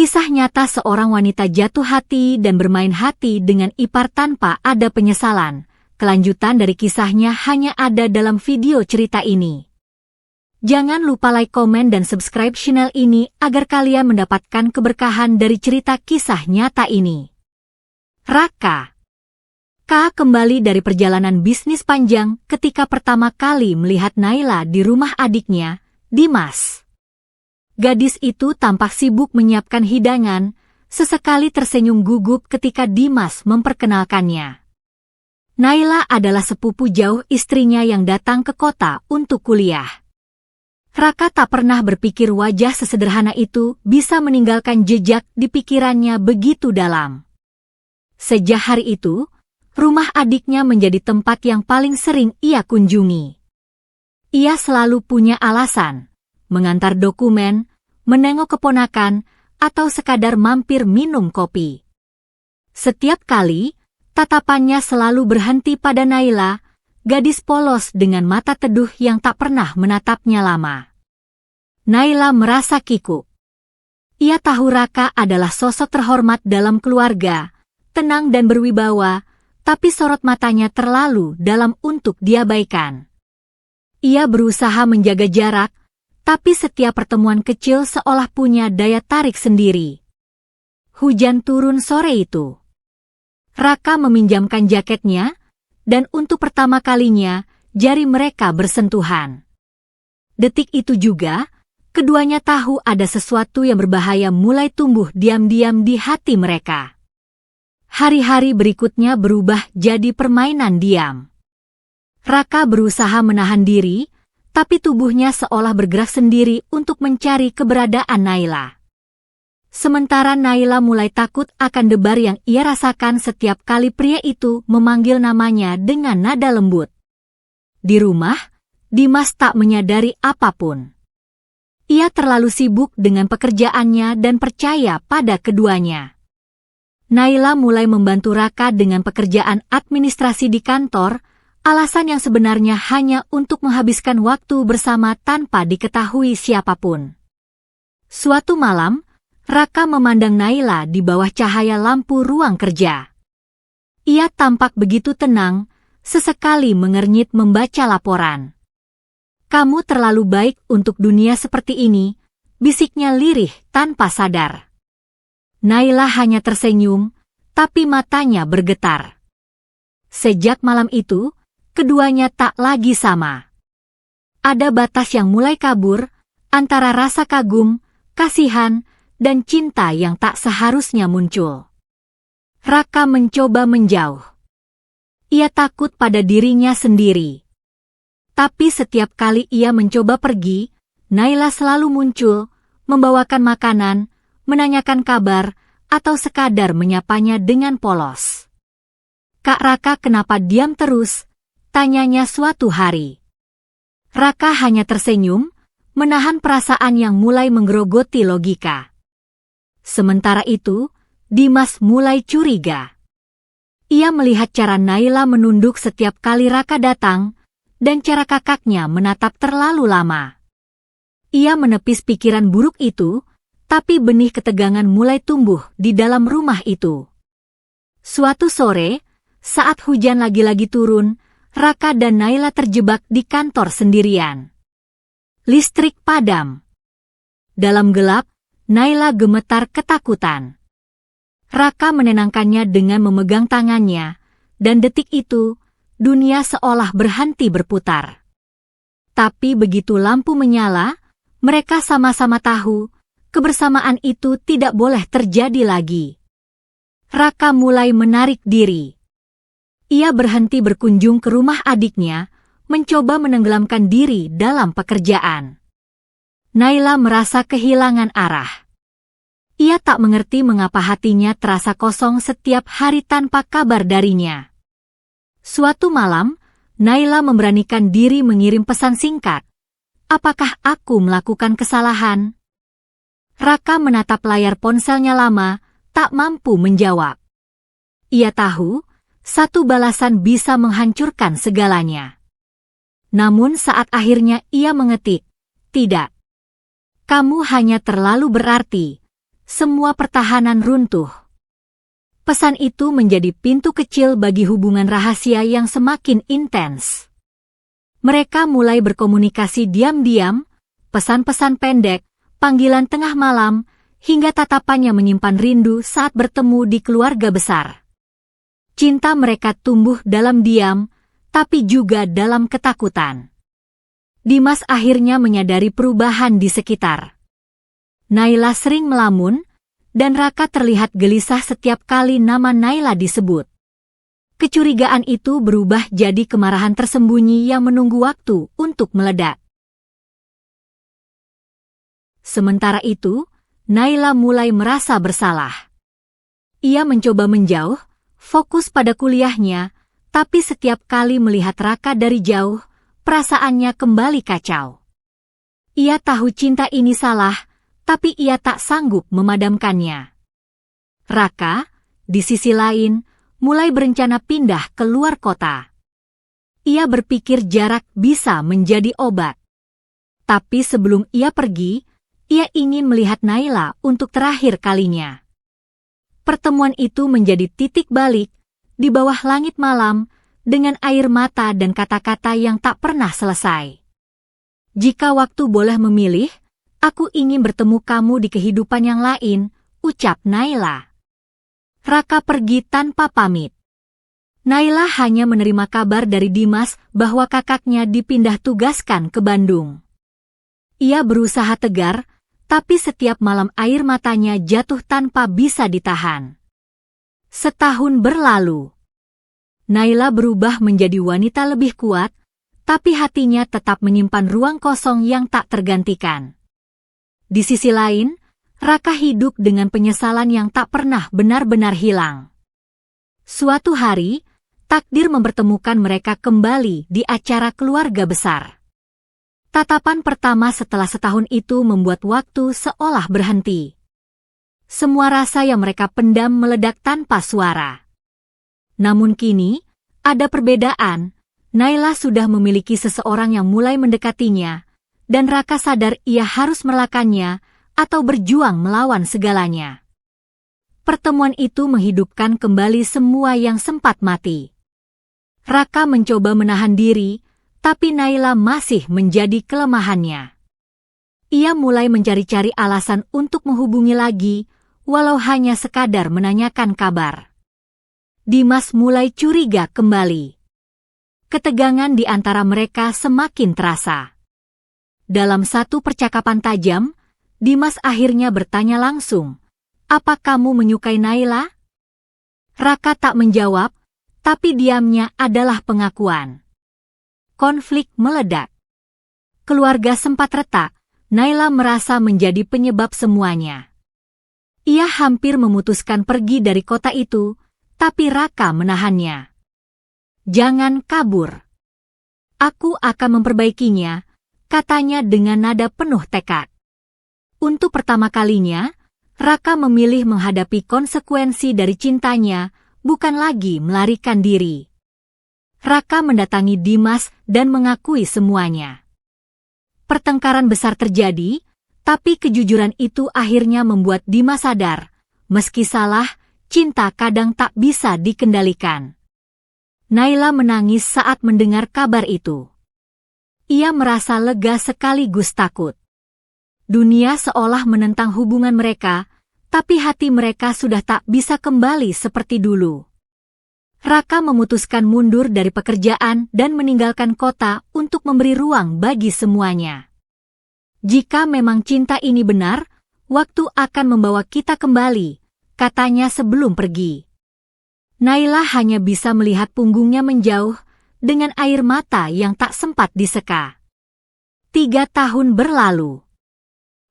Kisah nyata seorang wanita jatuh hati dan bermain hati dengan ipar tanpa ada penyesalan. Kelanjutan dari kisahnya hanya ada dalam video cerita ini. Jangan lupa like, komen, dan subscribe channel ini agar kalian mendapatkan keberkahan dari cerita kisah nyata ini. Raka. Kak kembali dari perjalanan bisnis panjang ketika pertama kali melihat Naila di rumah adiknya, Dimas. Gadis itu tampak sibuk menyiapkan hidangan, sesekali tersenyum gugup ketika Dimas memperkenalkannya. Naila adalah sepupu jauh istrinya yang datang ke kota untuk kuliah. Raka tak pernah berpikir wajah sesederhana itu bisa meninggalkan jejak di pikirannya begitu dalam. Sejak hari itu, rumah adiknya menjadi tempat yang paling sering ia kunjungi. Ia selalu punya alasan, mengantar dokumen, menengok keponakan, atau sekadar mampir minum kopi. Setiap kali, tatapannya selalu berhenti pada Naila, gadis polos dengan mata teduh yang tak pernah menatapnya lama. Naila merasa kikuk. Ia tahu Raka adalah sosok terhormat dalam keluarga, tenang dan berwibawa, tapi sorot matanya terlalu dalam untuk diabaikan. Ia berusaha menjaga jarak, tapi setiap pertemuan kecil seolah punya daya tarik sendiri. Hujan turun sore itu. Raka meminjamkan jaketnya, dan untuk pertama kalinya, jari mereka bersentuhan. Detik itu juga, keduanya tahu ada sesuatu yang berbahaya mulai tumbuh diam-diam di hati mereka. Hari-hari berikutnya berubah jadi permainan diam. Raka berusaha menahan diri, tapi tubuhnya seolah bergerak sendiri untuk mencari keberadaan Naila. Sementara Naila mulai takut akan debar yang ia rasakan setiap kali pria itu memanggil namanya dengan nada lembut. Di rumah, Dimas tak menyadari apapun. Ia terlalu sibuk dengan pekerjaannya dan percaya pada keduanya. Naila mulai membantu Raka dengan pekerjaan administrasi di kantor, alasan yang sebenarnya hanya untuk menghabiskan waktu bersama tanpa diketahui siapapun. Suatu malam, Raka memandang Naila di bawah cahaya lampu ruang kerja. Ia tampak begitu tenang, sesekali mengernyit membaca laporan. "Kamu terlalu baik untuk dunia seperti ini," bisiknya lirih tanpa sadar. Naila hanya tersenyum, tapi matanya bergetar. Sejak malam itu, keduanya tak lagi sama. Ada batas yang mulai kabur, antara rasa kagum, kasihan, dan cinta yang tak seharusnya muncul. Raka mencoba menjauh. Ia takut pada dirinya sendiri. Tapi setiap kali ia mencoba pergi, Naila selalu muncul, membawakan makanan, menanyakan kabar, atau sekadar menyapanya dengan polos. "Kak Raka kenapa diam terus?" tanyanya suatu hari. Raka hanya tersenyum, menahan perasaan yang mulai menggerogoti logika. Sementara itu, Dimas mulai curiga. Ia melihat cara Naila menunduk setiap kali Raka datang, dan cara kakaknya menatap terlalu lama. Ia menepis pikiran buruk itu, tapi benih ketegangan mulai tumbuh di dalam rumah itu. Suatu sore, saat hujan lagi-lagi turun, Raka dan Naila terjebak di kantor sendirian. Listrik padam. Dalam gelap, Naila gemetar ketakutan. Raka menenangkannya dengan memegang tangannya, dan detik itu, dunia seolah berhenti berputar. Tapi begitu lampu menyala, mereka sama-sama tahu, kebersamaan itu tidak boleh terjadi lagi. Raka mulai menarik diri. Ia berhenti berkunjung ke rumah adiknya, mencoba menenggelamkan diri dalam pekerjaan. Naila merasa kehilangan arah. Ia tak mengerti mengapa hatinya terasa kosong setiap hari tanpa kabar darinya. Suatu malam, Naila memberanikan diri mengirim pesan singkat. "Apakah aku melakukan kesalahan?" Raka menatap layar ponselnya lama, tak mampu menjawab. Ia tahu, satu balasan bisa menghancurkan segalanya. Namun saat akhirnya ia mengetik, "Tidak. Kamu hanya terlalu berarti. semua pertahanan runtuh. Pesan itu menjadi pintu kecil bagi hubungan rahasia yang semakin intens. Mereka mulai berkomunikasi diam-diam, pesan-pesan pendek, panggilan tengah malam, hingga tatapannya menyimpan rindu saat bertemu di keluarga besar. Cinta mereka tumbuh dalam diam, tapi juga dalam ketakutan. Dimas akhirnya menyadari perubahan di sekitar. Naila sering melamun, dan Raka terlihat gelisah setiap kali nama Naila disebut. Kecurigaan itu berubah jadi kemarahan tersembunyi yang menunggu waktu untuk meledak. Sementara itu, Naila mulai merasa bersalah. Ia mencoba menjauh, fokus pada kuliahnya, tapi setiap kali melihat Raka dari jauh, perasaannya kembali kacau. Ia tahu cinta ini salah, tapi ia tak sanggup memadamkannya. Raka, di sisi lain, mulai berencana pindah ke luar kota. Ia berpikir jarak bisa menjadi obat. Tapi sebelum ia pergi, ia ingin melihat Naila untuk terakhir kalinya. Pertemuan itu menjadi titik balik, di bawah langit malam, dengan air mata dan kata-kata yang tak pernah selesai. Jika waktu boleh memilih, aku ingin bertemu kamu di kehidupan yang lain, ucap Naila. Raka pergi tanpa pamit. Naila hanya menerima kabar dari Dimas bahwa kakaknya dipindah tugaskan ke Bandung. Ia berusaha tegar, tapi setiap malam air matanya jatuh tanpa bisa ditahan. Setahun berlalu. Naila berubah menjadi wanita lebih kuat, tapi hatinya tetap menyimpan ruang kosong yang tak tergantikan. Di sisi lain, Raka hidup dengan penyesalan yang tak pernah benar-benar hilang. Suatu hari, takdir mempertemukan mereka kembali di acara keluarga besar. Tatapan pertama setelah setahun itu membuat waktu seolah berhenti. Semua rasa yang mereka pendam meledak tanpa suara. Namun kini, ada perbedaan. Naila sudah memiliki seseorang yang mulai mendekatinya, dan Raka sadar ia harus merelakannya atau berjuang melawan segalanya. Pertemuan itu menghidupkan kembali semua yang sempat mati. Raka mencoba menahan diri, tapi Naila masih menjadi kelemahannya. Ia mulai mencari-cari alasan untuk menghubungi lagi, walau hanya sekadar menanyakan kabar. Dimas mulai curiga kembali. Ketegangan di antara mereka semakin terasa. Dalam satu percakapan tajam, Dimas akhirnya bertanya langsung, "Apa kamu menyukai Naila?" Raka tak menjawab, tapi diamnya adalah pengakuan. Konflik meledak. Keluarga sempat retak, Naila merasa menjadi penyebab semuanya. Ia hampir memutuskan pergi dari kota itu, tapi Raka menahannya. "Jangan kabur. Aku akan memperbaikinya," katanya dengan nada penuh tekad. Untuk pertama kalinya, Raka memilih menghadapi konsekuensi dari cintanya, bukan lagi melarikan diri. Raka mendatangi Dimas dan mengakui semuanya. Pertengkaran besar terjadi, tapi kejujuran itu akhirnya membuat Dimas sadar, meski salah, cinta kadang tak bisa dikendalikan. Naila menangis saat mendengar kabar itu. Ia merasa lega sekaligus takut. Dunia seolah menentang hubungan mereka, tapi hati mereka sudah tak bisa kembali seperti dulu. Raka memutuskan mundur dari pekerjaan dan meninggalkan kota untuk memberi ruang bagi semuanya. "Jika memang cinta ini benar, waktu akan membawa kita kembali," katanya sebelum pergi. Naila hanya bisa melihat punggungnya menjauh dengan air mata yang tak sempat diseka. 3 tahun berlalu.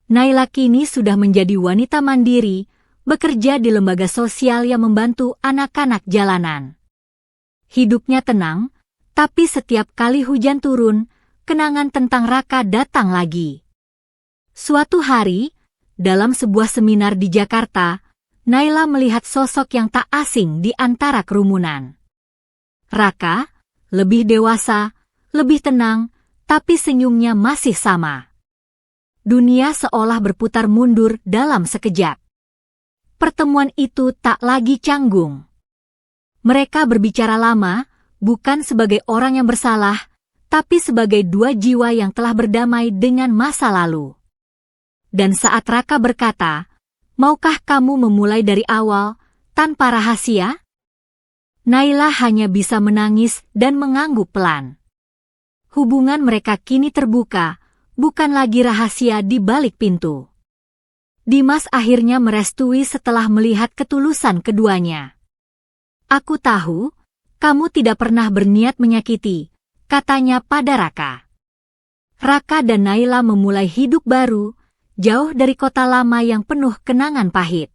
Naila kini sudah menjadi wanita mandiri, bekerja di lembaga sosial yang membantu anak-anak jalanan. Hidupnya tenang, tapi setiap kali hujan turun, kenangan tentang Raka datang lagi. Suatu hari, dalam sebuah seminar di Jakarta, Naila melihat sosok yang tak asing di antara kerumunan. Raka, lebih dewasa, lebih tenang, tapi senyumnya masih sama. Dunia seolah berputar mundur dalam sekejap. pertemuan itu tak lagi canggung. Mereka berbicara lama, bukan sebagai orang yang bersalah, tapi sebagai dua jiwa yang telah berdamai dengan masa lalu. Dan saat Raka berkata, "Maukah kamu memulai dari awal, tanpa rahasia?" Naila hanya bisa menangis dan mengangguk pelan. Hubungan mereka kini terbuka, bukan lagi rahasia di balik pintu. Dimas akhirnya merestui setelah melihat ketulusan keduanya. "Aku tahu, kamu tidak pernah berniat menyakiti," katanya pada Raka. Raka dan Naila memulai hidup baru, jauh dari kota lama yang penuh kenangan pahit.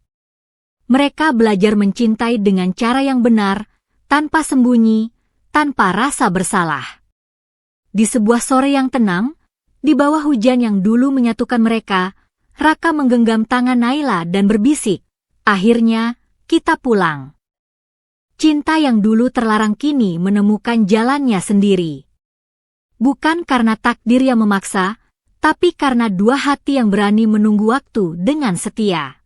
Mereka belajar mencintai dengan cara yang benar, tanpa sembunyi, tanpa rasa bersalah. Di sebuah sore yang tenang, di bawah hujan yang dulu menyatukan mereka, Raka menggenggam tangan Naila dan berbisik, "Akhirnya, kita pulang." Cinta yang dulu terlarang kini menemukan jalannya sendiri. Bukan karena takdir yang memaksa, tapi karena dua hati yang berani menunggu waktu dengan setia.